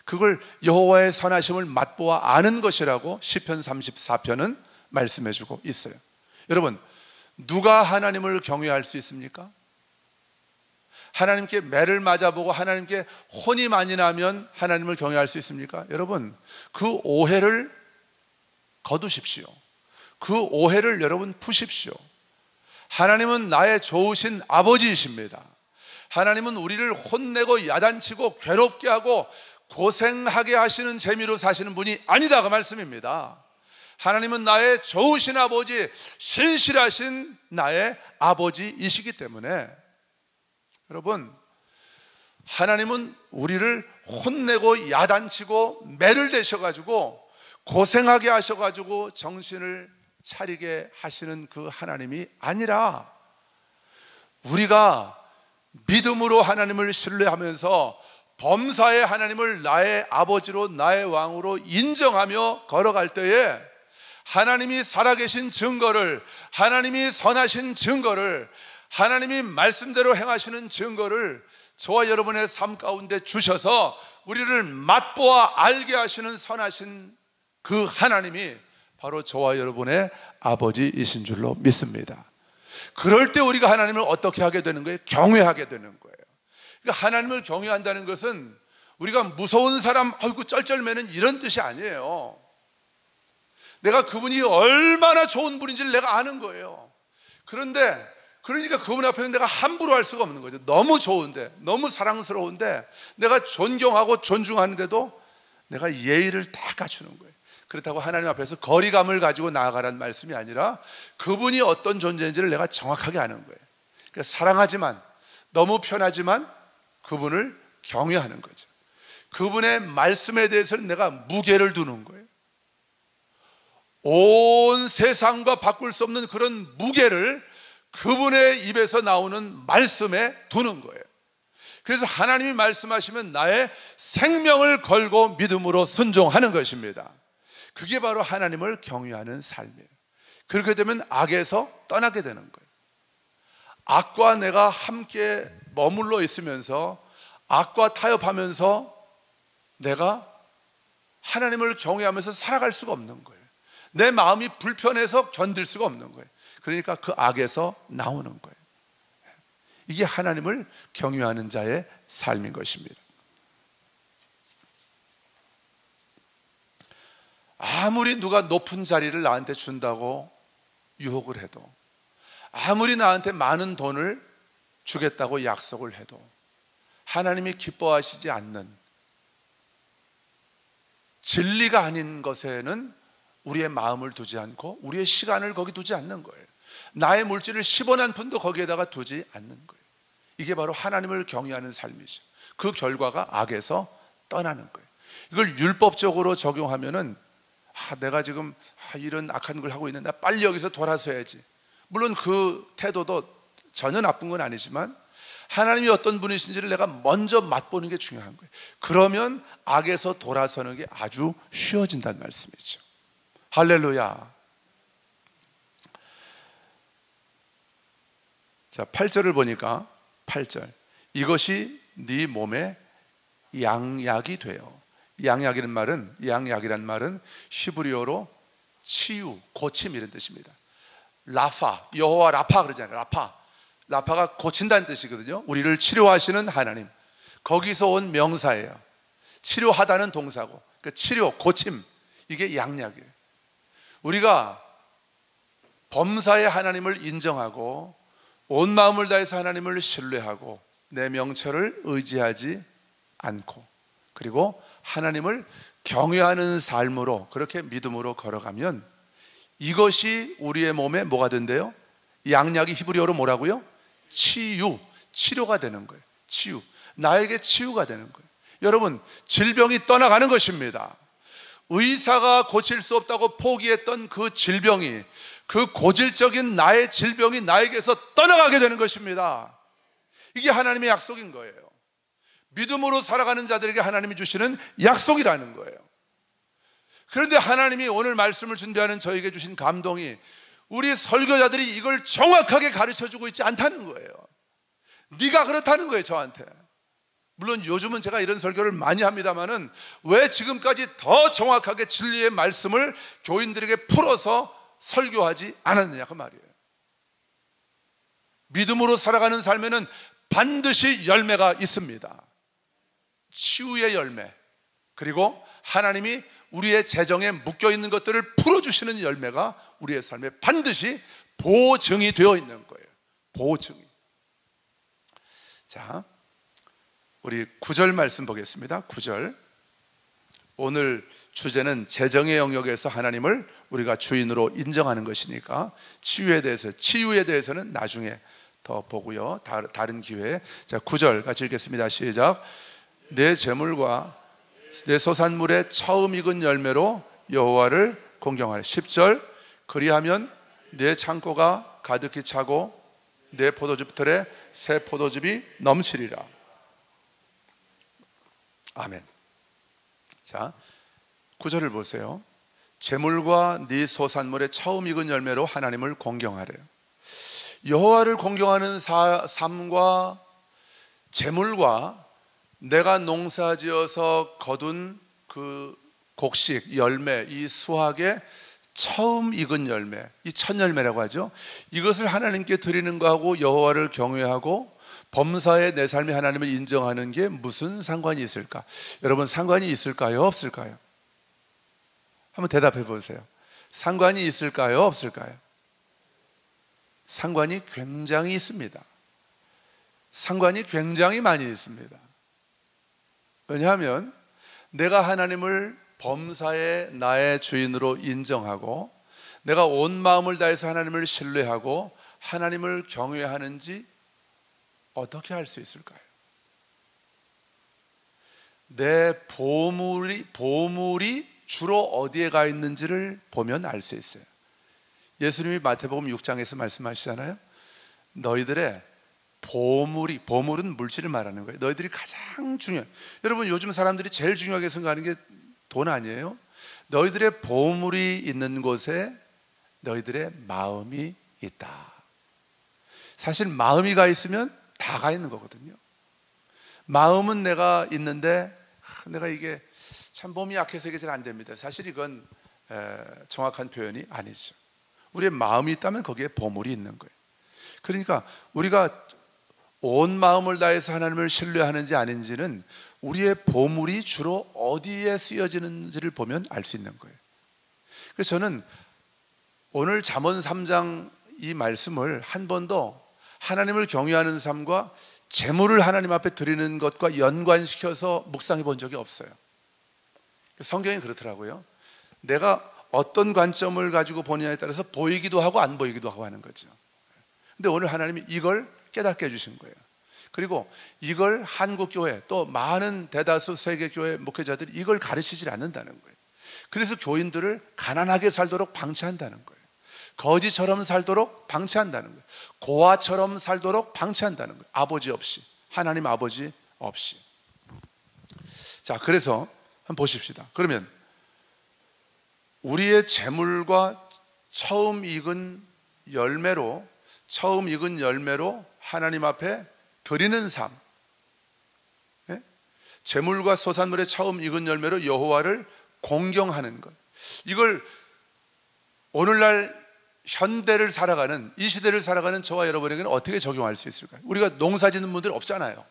그걸 여호와의 선하심을 맛보아 아는 것이라고 시편 34편은 말씀해 주고 있어요. 여러분, 누가 하나님을 경외할 수 있습니까? 하나님께 매를 맞아보고 하나님께 혼이 많이 나면 하나님을 경외할 수 있습니까? 여러분, 그 오해를 거두십시오. 그 오해를 여러분 푸십시오. 하나님은 나의 좋으신 아버지이십니다. 하나님은 우리를 혼내고 야단치고 괴롭게 하고 고생하게 하시는 재미로 사시는 분이 아니다, 그 말씀입니다. 하나님은 나의 좋으신 아버지, 신실하신 나의 아버지이시기 때문에 여러분, 하나님은 우리를 혼내고 야단치고 매를 대셔가지고 고생하게 하셔가지고 정신을 차리게 하시는 그 하나님이 아니라, 우리가 믿음으로 하나님을 신뢰하면서 범사의 하나님을 나의 아버지로 나의 왕으로 인정하며 걸어갈 때에 하나님이 살아계신 증거를, 하나님이 선하신 증거를, 하나님이 말씀대로 행하시는 증거를 저와 여러분의 삶 가운데 주셔서 우리를 맛보아 알게 하시는 선하신 그 하나님이 바로 저와 여러분의 아버지이신 줄로 믿습니다. 그럴 때 우리가 하나님을 어떻게 하게 되는 거예요? 경외하게 되는 거예요. 그러니까 하나님을 경외한다는 것은 우리가 무서운 사람, 아이고 쩔쩔매는 이런 뜻이 아니에요. 내가 그분이 얼마나 좋은 분인지를 내가 아는 거예요. 그러니까 그분 앞에서 내가 함부로 할 수가 없는 거죠. 너무 좋은데, 너무 사랑스러운데, 내가 존경하고 존중하는데도 내가 예의를 다 갖추는 거예요. 그렇다고 하나님 앞에서 거리감을 가지고 나아가라는 말씀이 아니라 그분이 어떤 존재인지를 내가 정확하게 아는 거예요. 그러니까 사랑하지만, 너무 편하지만 그분을 경외하는 거죠. 그분의 말씀에 대해서는 내가 무게를 두는 거예요. 온 세상과 바꿀 수 없는 그런 무게를 그분의 입에서 나오는 말씀에 두는 거예요. 그래서 하나님이 말씀하시면 나의 생명을 걸고 믿음으로 순종하는 것입니다. 그게 바로 하나님을 경외하는 삶이에요. 그렇게 되면 악에서 떠나게 되는 거예요. 악과 내가 함께 머물러 있으면서 악과 타협하면서 내가 하나님을 경외하면서 살아갈 수가 없는 거예요. 내 마음이 불편해서 견딜 수가 없는 거예요. 그러니까 그 악에서 나오는 거예요. 이게 하나님을 경외하는 자의 삶인 것입니다. 아무리 누가 높은 자리를 나한테 준다고 유혹을 해도, 아무리 나한테 많은 돈을 주겠다고 약속을 해도 하나님이 기뻐하시지 않는 진리가 아닌 것에는 우리의 마음을 두지 않고 우리의 시간을 거기 두지 않는 거예요. 나의 물질을 10원 한 푼도 거기에다가 두지 않는 거예요. 이게 바로 하나님을 경외하는 삶이죠. 그 결과가 악에서 떠나는 거예요. 이걸 율법적으로 적용하면은 내가 지금 이런 악한 걸 하고 있는데 빨리 여기서 돌아서야지. 물론 그 태도도 전혀 나쁜 건 아니지만 하나님이 어떤 분이신지를 내가 먼저 맛보는 게 중요한 거예요. 그러면 악에서 돌아서는 게 아주 쉬워진다는 말씀이죠. 할렐루야. 자, 8절을 보니까 8절, 이것이 네 몸에 양약이 되어. 양약이라는 말은 히브리어로 치유, 고침 이런 뜻입니다. 라파, 여호와 라파 그러잖아요. 라파가 고친다는 뜻이거든요. 우리를 치료하시는 하나님, 거기서 온 명사예요. 치료하다는 동사고, 그러니까 치료, 고침, 이게 양약이에요. 우리가 범사의 하나님을 인정하고 온 마음을 다해서 하나님을 신뢰하고 내 명철을 의지하지 않고, 그리고 하나님을 경외하는 삶으로 그렇게 믿음으로 걸어가면 이것이 우리의 몸에 뭐가 된대요? 양약이 히브리어로 뭐라고요? 치유, 치료가 되는 거예요. 치유, 나에게 치유가 되는 거예요. 여러분, 질병이 떠나가는 것입니다. 의사가 고칠 수 없다고 포기했던 그 질병이, 그 고질적인 나의 질병이 나에게서 떠나가게 되는 것입니다. 이게 하나님의 약속인 거예요. 믿음으로 살아가는 자들에게 하나님이 주시는 약속이라는 거예요. 그런데 하나님이 오늘 말씀을 준비하는 저에게 주신 감동이 우리 설교자들이 이걸 정확하게 가르쳐주고 있지 않다는 거예요. 네가 그렇다는 거예요, 저한테. 물론 요즘은 제가 이런 설교를 많이 합니다만은 왜 지금까지 더 정확하게 진리의 말씀을 교인들에게 풀어서 설교하지 않았느냐 그 말이에요. 믿음으로 살아가는 삶에는 반드시 열매가 있습니다. 치유의 열매, 그리고 하나님이 우리의 재정에 묶여있는 것들을 풀어주시는 열매가 우리의 삶에 반드시 보증이 되어 있는 거예요. 보증이. 자, 우리 9절 말씀 보겠습니다. 9절. 오늘 주제는 재정의 영역에서 하나님을 우리가 주인으로 인정하는 것이니까 치유에 대해서는 나중에 더 보고요. 다른 기회에. 자, 9절 같이 읽겠습니다. 시작. 내 재물과 내 소산물의 처음 익은 열매로 여호와를 공경하라. 10절. 그리하면 내 창고가 가득히 차고 내 포도즙 틀에 새 포도즙이 넘치리라. 아멘. 자, 9절을 보세요. 재물과 네 소산물의 처음 익은 열매로 하나님을 공경하래요. 여호와를 공경하는 삶과 재물과 내가 농사지어서 거둔 그 곡식, 열매, 이 수확의 처음 익은 열매, 이 첫 열매라고 하죠. 이것을 하나님께 드리는 거하고 여호와를 경외하고 범사의 내 삶이 하나님을 인정하는 게 무슨 상관이 있을까? 여러분, 상관이 있을까요? 없을까요? 한번 대답해 보세요. 상관이 있을까요? 없을까요? 상관이 굉장히 있습니다. 상관이 굉장히 많이 있습니다. 왜냐하면 내가 하나님을 범사의 나의 주인으로 인정하고 내가 온 마음을 다해서 하나님을 신뢰하고 하나님을 경외하는지 어떻게 할 수 있을까요? 내 보물이 주로 어디에 가 있는지를 보면 알 수 있어요. 예수님이 마태복음 6장에서 말씀하시잖아요. 너희들의 보물은 물질을 말하는 거예요. 너희들이 가장 중요한, 여러분 요즘 사람들이 제일 중요하게 생각하는 게 돈 아니에요? 너희들의 보물이 있는 곳에 너희들의 마음이 있다. 사실 마음이 가 있으면 다 가 있는 거거든요. 마음은 내가 있는데 내가 이게 참 몸이 약해서 이게 잘 안 됩니다. 사실 이건 정확한 표현이 아니죠. 우리의 마음이 있다면 거기에 보물이 있는 거예요. 그러니까 우리가 온 마음을 다해서 하나님을 신뢰하는지 아닌지는 우리의 보물이 주로 어디에 쓰여지는지를 보면 알 수 있는 거예요. 그래서 저는 오늘 잠언 3장 이 말씀을 한 번도 하나님을 경외하는 삶과 재물을 하나님 앞에 드리는 것과 연관시켜서 묵상해 본 적이 없어요. 성경이 그렇더라고요. 내가 어떤 관점을 가지고 보느냐에 따라서 보이기도 하고 안 보이기도 하고 하는 거죠. 근데 오늘 하나님이 이걸 깨닫게 해주신 거예요. 그리고 이걸 한국교회 또 많은 대다수 세계교회 목회자들이 이걸 가르치질 않는다는 거예요. 그래서 교인들을 가난하게 살도록 방치한다는 거예요. 거지처럼 살도록 방치한다는 거예요. 고아처럼 살도록 방치한다는 거예요. 아버지 없이, 하나님 아버지 없이. 자, 그래서 한번 보십시다. 그러면 우리의 재물과 처음 익은 열매로 하나님 앞에 드리는 삶, 재물과 소산물의 처음 익은 열매로 여호와를 공경하는 것, 이걸 오늘날 현대를 살아가는, 이 시대를 살아가는 저와 여러분에게는 어떻게 적용할 수 있을까요? 우리가 농사 짓는 분들 없잖아요.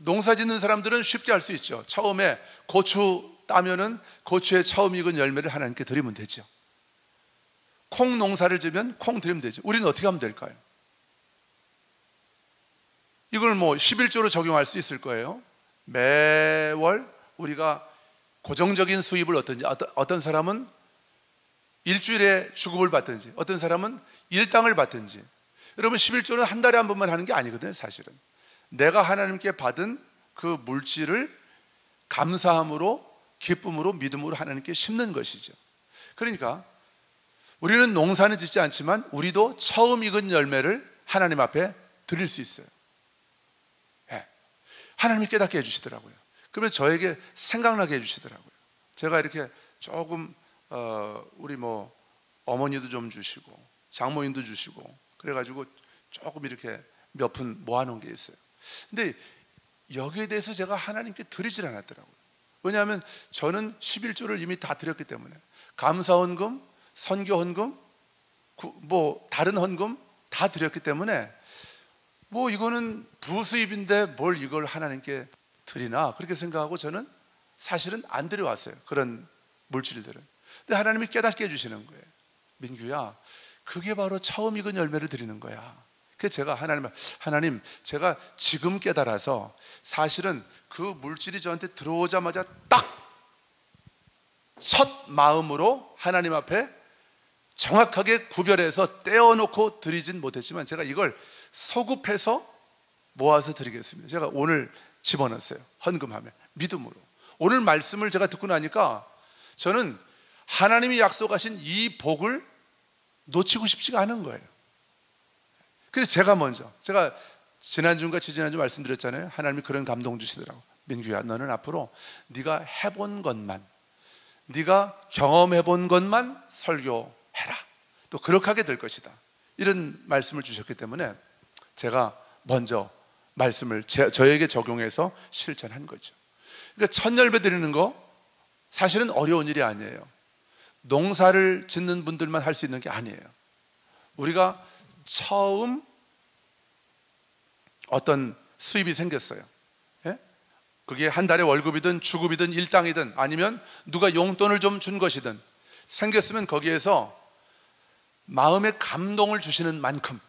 농사 짓는 사람들은 쉽게 할 수 있죠. 처음에 고추 따면은 고추의 처음 익은 열매를 하나님께 드리면 되죠. 콩 농사를 지면 콩 드리면 되죠. 우리는 어떻게 하면 될까요? 이걸 뭐 11조로 적용할 수 있을 거예요. 매월 우리가 고정적인 수입을 얻든지, 어떤 사람은 일주일에 주급을 받든지, 어떤 사람은 일당을 받든지. 여러분, 11조는 한 달에 한 번만 하는 게 아니거든요. 사실은 내가 하나님께 받은 그 물질을 감사함으로, 기쁨으로, 믿음으로 하나님께 심는 것이죠. 그러니까 우리는 농사는 짓지 않지만 우리도 처음 익은 열매를 하나님 앞에 드릴 수 있어요. 하나님이 깨닫게 해주시더라고요. 그러면 저에게 생각나게 해주시더라고요. 제가 이렇게 조금 우리 뭐 어머니도 좀 주시고 장모님도 주시고 그래가지고 조금 이렇게 몇 푼 모아놓은 게 있어요. 근데 여기에 대해서 제가 하나님께 드리질 않았더라고요. 왜냐하면 저는 11조를 이미 다 드렸기 때문에, 감사헌금, 선교헌금, 뭐 다른 헌금 다 드렸기 때문에 뭐 이거는 부수입인데 뭘 이걸 하나님께 드리나, 그렇게 생각하고 저는 사실은 안 드려왔어요. 그런 물질들은. 근데 하나님이 깨닫게 해주시는 거예요. 민규야, 그게 바로 처음 익은 열매를 드리는 거야. 그래서 제가 하나님, 제가 지금 깨달아서 사실은 그 물질이 저한테 들어오자마자 딱 첫 마음으로 하나님 앞에 정확하게 구별해서 떼어놓고 드리진 못했지만 제가 이걸 소급해서 모아서 드리겠습니다. 제가 오늘 집어넣었어요. 헌금하면 믿음으로. 오늘 말씀을 제가 듣고 나니까 저는 하나님이 약속하신 이 복을 놓치고 싶지가 않은 거예요. 그래서 제가 지난주인가 지지난주 말씀드렸잖아요. 하나님이 그런 감동 주시더라고. 민규야, 너는 앞으로 네가 해본 것만, 네가 경험해본 것만 설교해라. 또 그렇게 하게 될 것이다. 이런 말씀을 주셨기 때문에 제가 먼저 말씀을 저에게 적용해서 실천한 거죠. 그러니까 첫 열매 드리는 거 사실은 어려운 일이 아니에요. 농사를 짓는 분들만 할 수 있는 게 아니에요. 우리가 처음 어떤 수입이 생겼어요. 그게 한 달에 월급이든 주급이든 일당이든 아니면 누가 용돈을 좀 준 것이든 생겼으면 거기에서 마음의 감동을 주시는 만큼,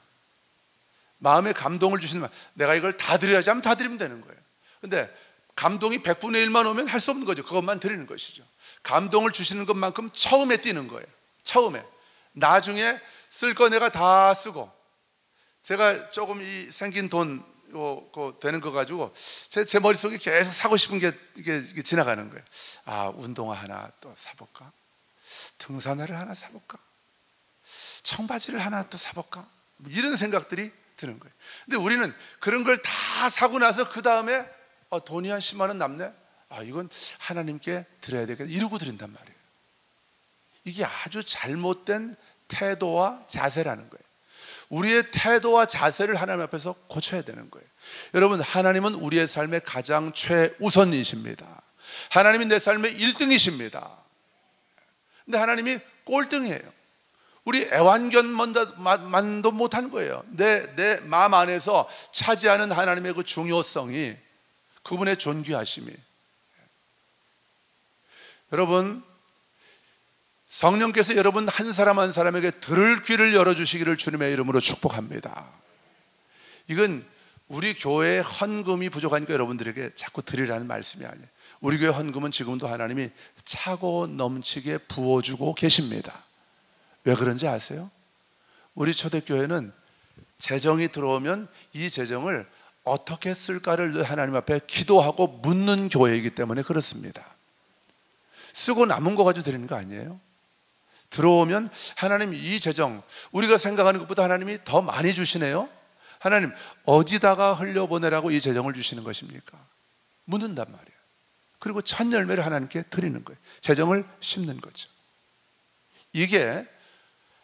내가 이걸 다 드려야지 하면 다 드리면 되는 거예요. 근데 감동이 100분의 1만 오면 할 수 없는 거죠. 그것만 드리는 것이죠. 감동을 주시는 것만큼 처음에 뛰는 거예요. 처음에. 나중에 쓸 거 내가 다 쓰고, 제가 조금 이 생긴 돈 되는 거 가지고 제 머릿속에 계속 사고 싶은 게 이게 지나가는 거예요. 아, 운동화 하나 또 사볼까? 등산화를 하나 사볼까? 청바지를 하나 또 사볼까? 뭐 이런 생각들이 드는 거예요. 근데 우리는 그런 걸 다 사고 나서 그 다음에 돈이 한 10만 원 남네? 이건 하나님께 드려야 되겠다 이러고 드린단 말이에요. 이게 아주 잘못된 태도와 자세라는 거예요. 우리의 태도와 자세를 하나님 앞에서 고쳐야 되는 거예요. 여러분, 하나님은 우리의 삶의 가장 최우선이십니다. 하나님이 내 삶의 1등이십니다. 근데 하나님이 꼴등이에요. 우리 애완견만도 못한 거예요. 내 마음 안에서 차지하는 하나님의 그 중요성이, 그분의 존귀하심이. 여러분, 성령께서 여러분 한 사람 한 사람에게 들을 귀를 열어주시기를 주님의 이름으로 축복합니다. 이건 우리 교회의 헌금이 부족하니까 여러분들에게 자꾸 드리라는 말씀이 아니에요. 우리 교회 헌금은 지금도 하나님이 차고 넘치게 부어주고 계십니다. 왜 그런지 아세요? 우리 초대교회는 재정이 들어오면 이 재정을 어떻게 쓸까를 늘 하나님 앞에 기도하고 묻는 교회이기 때문에 그렇습니다. 쓰고 남은 거 가지고 드리는 거 아니에요. 들어오면 하나님, 이 재정 우리가 생각하는 것보다 하나님이 더 많이 주시네요. 하나님, 어디다가 흘려보내라고 이 재정을 주시는 것입니까? 묻는단 말이에요. 그리고 첫 열매를 하나님께 드리는 거예요. 재정을 심는 거죠. 이게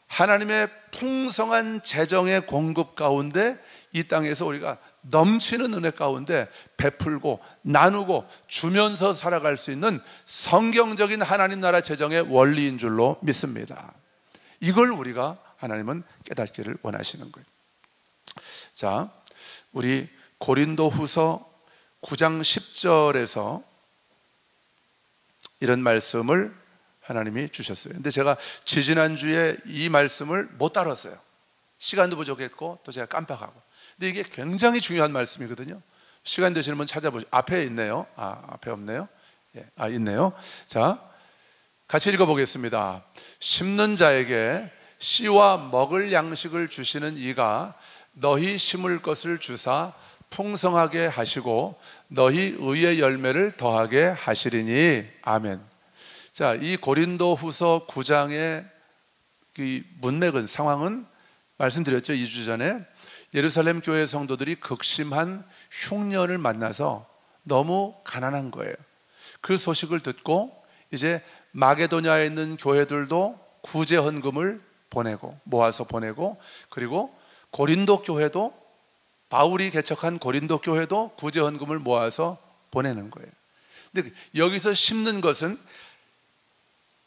하나님의 풍성한 재정의 공급 가운데 이 땅에서 우리가 넘치는 은혜 가운데 베풀고 나누고 주면서 살아갈 수 있는 성경적인 하나님 나라 재정의 원리인 줄로 믿습니다. 이걸 우리가 하나님은 깨닫기를 원하시는 거예요. 자, 우리 고린도후서 9장 10절에서 이런 말씀을 하나님이 주셨어요. 근데 제가 지지난주에 이 말씀을 못 다뤘어요. 시간도 부족했고 또 제가 깜빡하고. 근데 이게 굉장히 중요한 말씀이거든요. 시간 되시는 분 찾아보시죠. 앞에 있네요. 앞에 없네요. 예, 있네요. 자, 같이 읽어보겠습니다. 심는 자에게 씨와 먹을 양식을 주시는 이가 너희 심을 것을 주사 풍성하게 하시고 너희 의의 열매를 더하게 하시리니. 아멘. 자, 이 고린도후서 9장의 이 문맥은, 상황은 말씀드렸죠. 2주 전에 예루살렘 교회 성도들이 극심한 흉년을 만나서 너무 가난한 거예요. 그 소식을 듣고 이제 마게도냐에 있는 교회들도 구제 헌금을 보내고, 모아서 보내고, 그리고 고린도 교회도, 바울이 개척한 고린도 교회도 구제 헌금을 모아서 보내는 거예요. 근데 여기서 심는 것은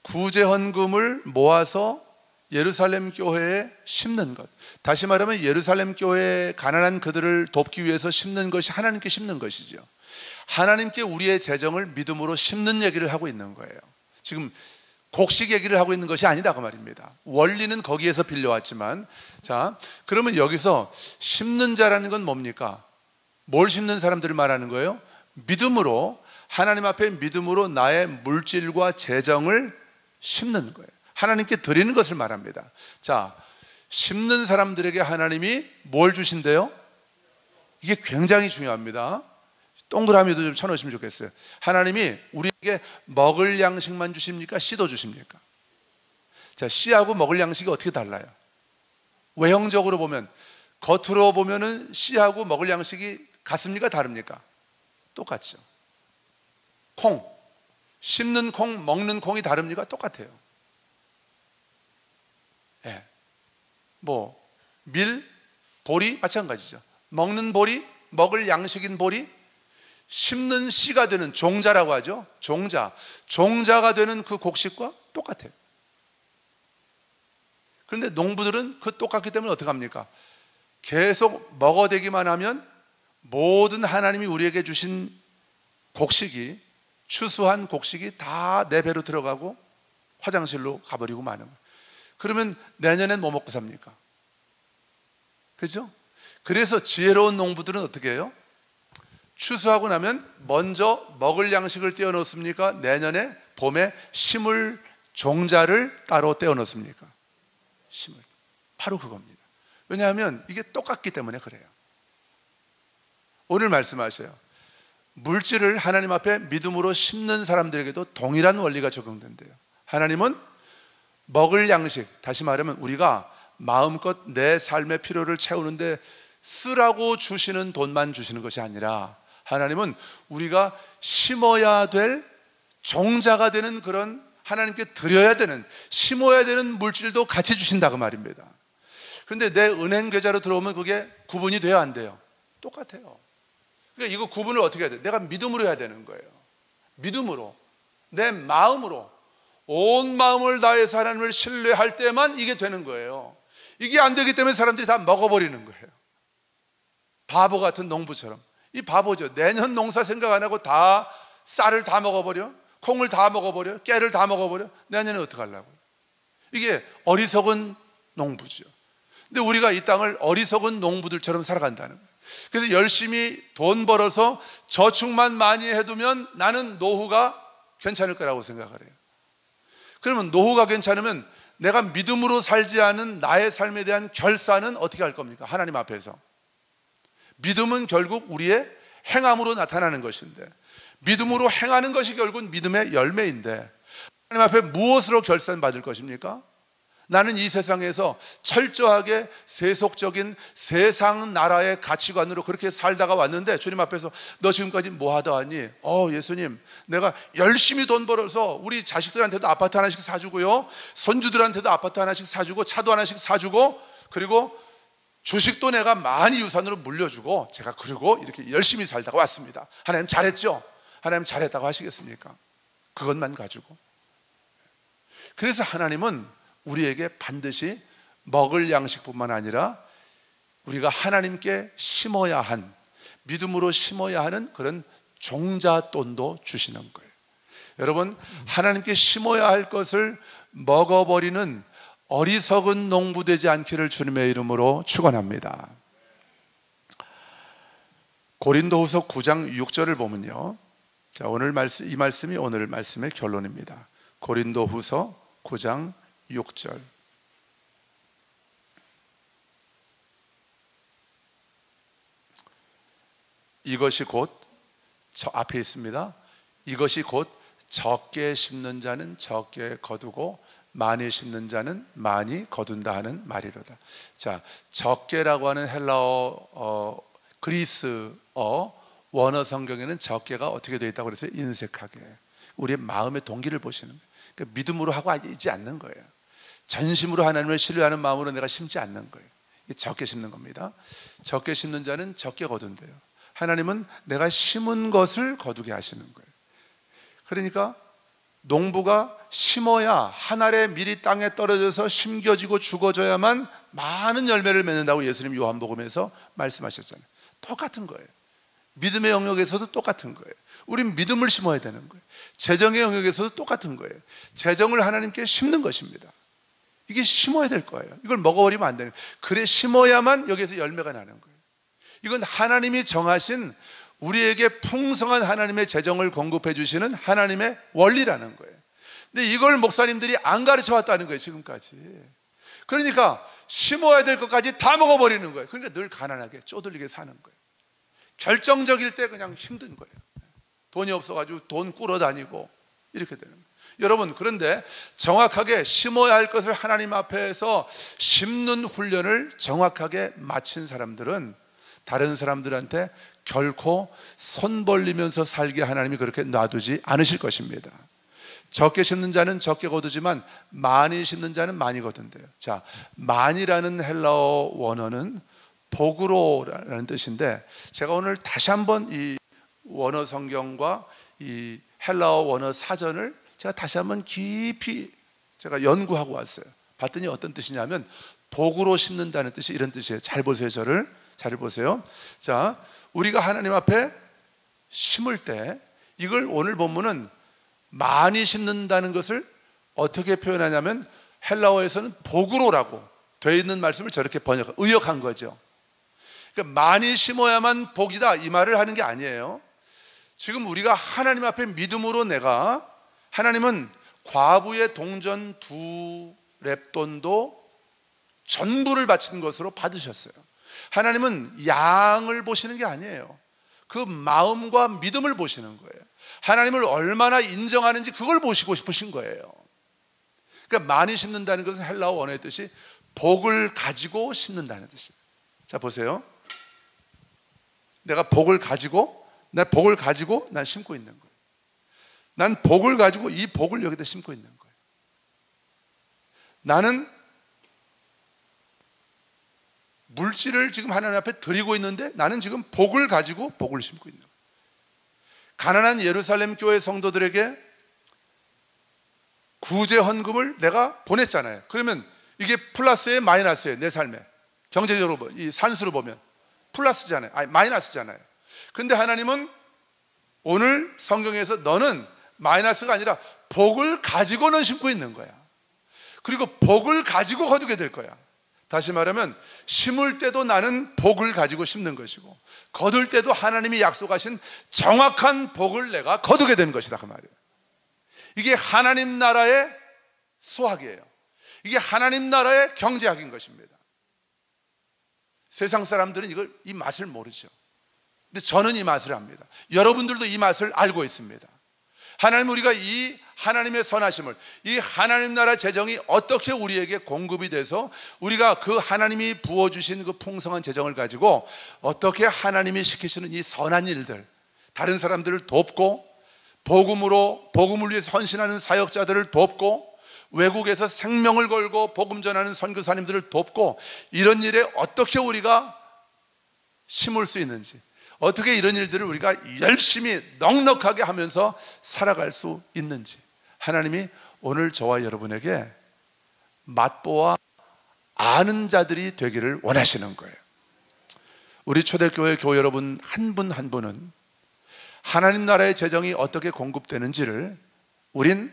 구제 헌금을 모아서 예루살렘 교회에 심는 것, 다시 말하면 예루살렘 교회에 가난한 그들을 돕기 위해서 심는 것이 하나님께 심는 것이죠. 하나님께 우리의 재정을 믿음으로 심는 얘기를 하고 있는 거예요. 지금 곡식 얘기를 하고 있는 것이 아니다 그 말입니다. 원리는 거기에서 빌려왔지만, 자, 그러면 여기서 심는 자라는 건 뭡니까? 뭘 심는 사람들을 말하는 거예요? 믿음으로, 하나님 앞에 믿음으로 나의 물질과 재정을 심는 거예요. 하나님께 드리는 것을 말합니다. 자, 심는 사람들에게 하나님이 뭘 주신대요? 이게 굉장히 중요합니다. 동그라미도 좀 쳐놓으시면 좋겠어요. 하나님이 우리에게 먹을 양식만 주십니까? 씨도 주십니까? 자, 씨하고 먹을 양식이 어떻게 달라요? 외형적으로 보면, 겉으로 보면은 씨하고 먹을 양식이 같습니까? 다릅니까? 똑같죠. 콩, 심는 콩, 먹는 콩이 다릅니까? 똑같아요. 예. 밀, 보리 마찬가지죠. 먹는 보리, 먹을 양식인 보리, 심는 씨가 되는 종자라고 하죠. 종자가 되는 그 곡식과 똑같아요. 그런데 농부들은 그 똑같기 때문에 어떻게 합니까? 계속 먹어대기만 하면 모든 하나님이 우리에게 주신 곡식이, 추수한 곡식이 다 내 배로 들어가고 화장실로 가버리고 마는 거예요. 그러면 내년엔 뭐 먹고 삽니까? 그죠? 그래서 지혜로운 농부들은 어떻게 해요? 추수하고 나면 먼저 먹을 양식을 떼어 놓습니까? 내년에 봄에 심을 종자를 따로 떼어 놓습니까? 심을. 바로 그겁니다. 왜냐하면 이게 똑같기 때문에 그래요. 오늘 말씀하셔요. 물질을 하나님 앞에 믿음으로 심는 사람들에게도 동일한 원리가 적용된대요. 하나님은 먹을 양식, 다시 말하면 우리가 마음껏 내 삶의 필요를 채우는데 쓰라고 주시는 돈만 주시는 것이 아니라, 하나님은 우리가 심어야 될 종자가 되는, 그런 하나님께 드려야 되는, 심어야 되는 물질도 같이 주신다 그 말입니다. 그런데 내 은행 계좌로 들어오면 그게 구분이 돼요, 안 돼요? 똑같아요. 그러니까 이거 구분을 어떻게 해야 돼요? 내가 믿음으로 해야 되는 거예요. 믿음으로, 내 마음으로 온 마음을 다해서 하나님을 신뢰할 때만 이게 되는 거예요. 이게 안 되기 때문에 사람들이 다 먹어버리는 거예요. 바보 같은 농부처럼. 이 바보죠. 내년 농사 생각 안 하고 다 쌀을 다 먹어버려, 콩을 다 먹어버려, 깨를 다 먹어버려. 내년에 어떡하려고. 이게 어리석은 농부죠. 근데 우리가 이 땅을 어리석은 농부들처럼 살아간다는 거예요. 그래서 열심히 돈 벌어서 저축만 많이 해두면 나는 노후가 괜찮을 거라고 생각을 해요. 그러면 노후가 괜찮으면 내가 믿음으로 살지 않은 나의 삶에 대한 결산은 어떻게 할 겁니까? 하나님 앞에서. 믿음은 결국 우리의 행함으로 나타나는 것인데, 믿음으로 행하는 것이 결국은 믿음의 열매인데, 하나님 앞에 무엇으로 결산받을 것입니까? 나는 이 세상에서 철저하게 세속적인 세상 나라의 가치관으로 그렇게 살다가 왔는데, 주님 앞에서 너 지금까지 뭐 하다 왔니? 예수님, 내가 열심히 돈 벌어서 우리 자식들한테도 아파트 하나씩 사주고요, 손주들한테도 아파트 하나씩 사주고, 차도 하나씩 사주고, 그리고 주식도 내가 많이 유산으로 물려주고, 제가 그리고 이렇게 열심히 살다가 왔습니다. 하나님 잘했죠? 하나님 잘했다고 하시겠습니까? 그것만 가지고. 그래서 하나님은 우리에게 반드시 먹을 양식뿐만 아니라 우리가 하나님께 심어야 한, 믿음으로 심어야 하는 그런 종잣돈도 주시는 거예요. 여러분, 하나님께 심어야 할 것을 먹어버리는 어리석은 농부 되지 않기를 주님의 이름으로 축원합니다. 고린도후서 9장 6절을 보면요, 자, 오늘 말씀, 이 말씀이 오늘 말씀의 결론입니다. 고린도후서 9장 6절. 이것이 곧, 저 앞에 있습니다. 이것이 곧 적게 심는 자는 적게 거두고 많이 심는 자는 많이 거둔다 하는 말이로다. 자, 적게라고 하는 헬라어, 그리스어 원어 성경에는 적게가 어떻게 되어 있다고 그래서 인색하게, 우리의 마음의 동기를 보시는 거예요. 그러니까 믿음으로 하고 있지 않는 거예요. 전심으로 하나님을 신뢰하는 마음으로 내가 심지 않는 거예요. 적게 심는 겁니다. 적게 심는 자는 적게 거둔대요. 하나님은 내가 심은 것을 거두게 하시는 거예요. 그러니까 농부가 심어야 한 알의 밀이 땅에 떨어져서 심겨지고 죽어져야만 많은 열매를 맺는다고 예수님 요한복음에서 말씀하셨잖아요. 똑같은 거예요. 믿음의 영역에서도 똑같은 거예요. 우린 믿음을 심어야 되는 거예요. 재정의 영역에서도 똑같은 거예요. 재정을 하나님께 심는 것입니다. 이게 심어야 될 거예요. 이걸 먹어버리면 안 되는 거예요. 그래 심어야만 여기서 열매가 나는 거예요. 이건 하나님이 정하신, 우리에게 풍성한 하나님의 재정을 공급해 주시는 하나님의 원리라는 거예요. 근데 이걸 목사님들이 안 가르쳐 왔다는 거예요, 지금까지. 그러니까 심어야 될 것까지 다 먹어버리는 거예요. 그러니까 늘 가난하게 쪼들리게 사는 거예요. 결정적일 때 그냥 힘든 거예요. 돈이 없어가지고 돈 꾸러 다니고 이렇게 되는 거예요. 여러분, 그런데 정확하게 심어야 할 것을 하나님 앞에서 심는 훈련을 정확하게 마친 사람들은 다른 사람들한테 결코 손 벌리면서 살게 하나님이 그렇게 놔두지 않으실 것입니다. 적게 심는 자는 적게 거두지만 많이 심는 자는 많이 거둔대요. 자, 많이라는 헬라어 원어는 복으로라는 뜻인데, 제가 오늘 다시 한번 이 원어 성경과 이 헬라어 원어 사전을 제가 다시 한번 깊이 제가 연구하고 왔어요. 봤더니 어떤 뜻이냐면 복으로 심는다는 뜻이 이런 뜻이에요. 잘 보세요. 저를 잘 보세요. 자, 우리가 하나님 앞에 심을 때 이걸 오늘 본문은 많이 심는다는 것을 어떻게 표현하냐면 헬라어에서는 복으로라고 되어 있는 말씀을 저렇게 의역한 거죠. 그러니까 많이 심어야만 복이다 이 말을 하는 게 아니에요. 지금 우리가 하나님 앞에 믿음으로 내가, 하나님은 과부의 동전 2렙돈도 전부를 바친 것으로 받으셨어요. 하나님은 양을 보시는 게 아니에요. 그 마음과 믿음을 보시는 거예요. 하나님을 얼마나 인정하는지 그걸 보시고 싶으신 거예요. 그러니까 많이 심는다는 것은 헬라어 원어의 뜻이 복을 가지고 심는다는 뜻이에요. 자, 보세요. 내가 복을 가지고, 내 복을 가지고 난 심고 있는 거예요. 난 복을 가지고 이 복을 여기다 심고 있는 거예요. 나는 물질을 지금 하나님 앞에 드리고 있는데 나는 지금 복을 가지고 복을 심고 있는 거예요. 가난한 예루살렘 교회 성도들에게 구제 헌금을 내가 보냈잖아요. 그러면 이게 플러스예요, 마이너스예요? 내 삶에 경제적으로 이 산수로 보면 플러스잖아요. 아니 마이너스잖아요. 근데 하나님은 오늘 성경에서 너는 마이너스가 아니라 복을 가지고는 심고 있는 거야. 그리고 복을 가지고 거두게 될 거야. 다시 말하면 심을 때도 나는 복을 가지고 심는 것이고 거둘 때도 하나님이 약속하신 정확한 복을 내가 거두게 되는 것이다, 그 말이에요. 이게 하나님 나라의 수학이에요. 이게 하나님 나라의 경제학인 것입니다. 세상 사람들은 이 맛을 모르죠. 근데 저는 이 맛을 압니다. 여러분들도 이 맛을 알고 있습니다. 하나님, 우리가 이 하나님의 선하심을, 이 하나님 나라 재정이 어떻게 우리에게 공급이 돼서 우리가 그 하나님이 부어주신 그 풍성한 재정을 가지고 어떻게 하나님이 시키시는 이 선한 일들, 다른 사람들을 돕고 복음을 위해서 헌신하는 사역자들을 돕고 외국에서 생명을 걸고 복음 전하는 선교사님들을 돕고 이런 일에 어떻게 우리가 심을 수 있는지, 어떻게 이런 일들을 우리가 열심히 넉넉하게 하면서 살아갈 수 있는지 하나님이 오늘 저와 여러분에게 맛보아 아는 자들이 되기를 원하시는 거예요. 우리 초대교회 교회 여러분 한 분 한 분은 하나님 나라의 재정이 어떻게 공급되는지를 우린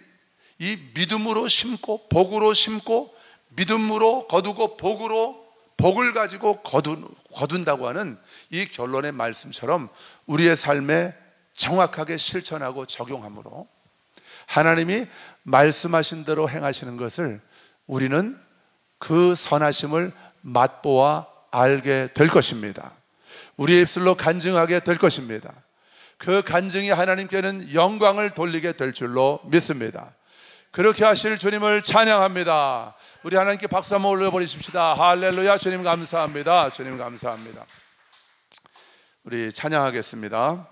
이 믿음으로 심고 복으로 심고 믿음으로 거두고 복을 가지고 거둔다고 하는 이 결론의 말씀처럼 우리의 삶에 정확하게 실천하고 적용함으로 하나님이 말씀하신 대로 행하시는 것을 우리는 그 선하심을 맛보아 알게 될 것입니다. 우리의 입술로 간증하게 될 것입니다. 그 간증이 하나님께는 영광을 돌리게 될 줄로 믿습니다. 그렇게 하실 주님을 찬양합니다. 우리 하나님께 박수 한번 올려버리십시다. 할렐루야. 주님 감사합니다. 주님 감사합니다. 우리 찬양하겠습니다.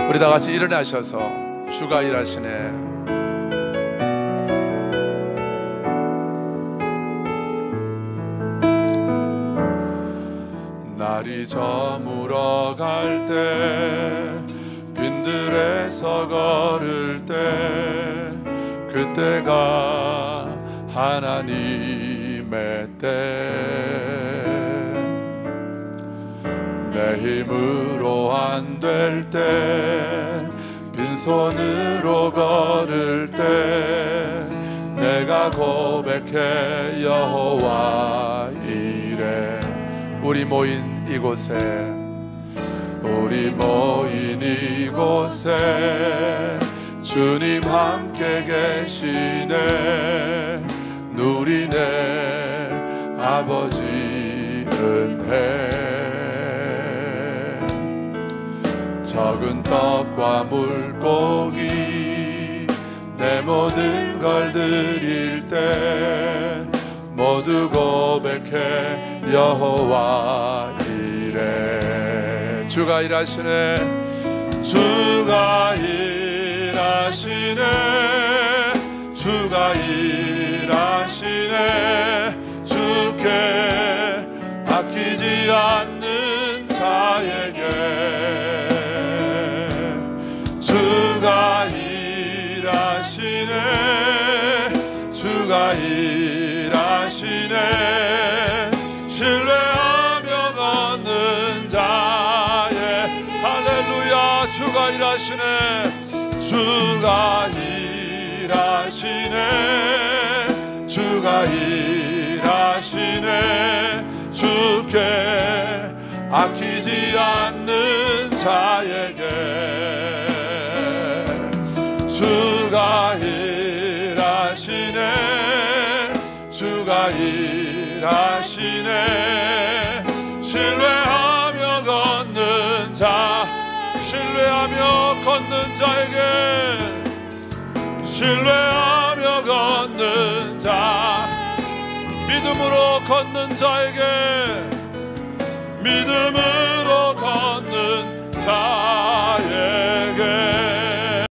우리 다 같이 일어나셔서 주가 일하시네. 날이 저물어 갈 때 빈들에서 걸을 때 그때가 하나님의 때 내 힘으로 안 될 때 빈손으로 걸을 때 내가 고백해 여호와 이래. 우리 모인 이곳에 주님 함께 계시네. 누리네 아버지 은혜. 적은 떡과 물고기 내 모든 걸 드릴 때 모두 고백해 여호와 이래. 주가 일하시네. 주가 일하시네. 주가 일하시네. 주께 아끼지 않는 자에게 주가 일하시네. 주가 일하시네. 신뢰하며 걷는 자의 할렐루야. 주가 일하시네. 주가 일하시네. 주가 일하시네. 주께 아끼지 않는 자에게 주가 일하시네. 주가 일하시네. 신뢰하며 걷는 자, 신뢰하며 걷는 자에게 신뢰하며 걷는 자, 믿음으로 걷는 자에게 믿음으로 걷는 자에게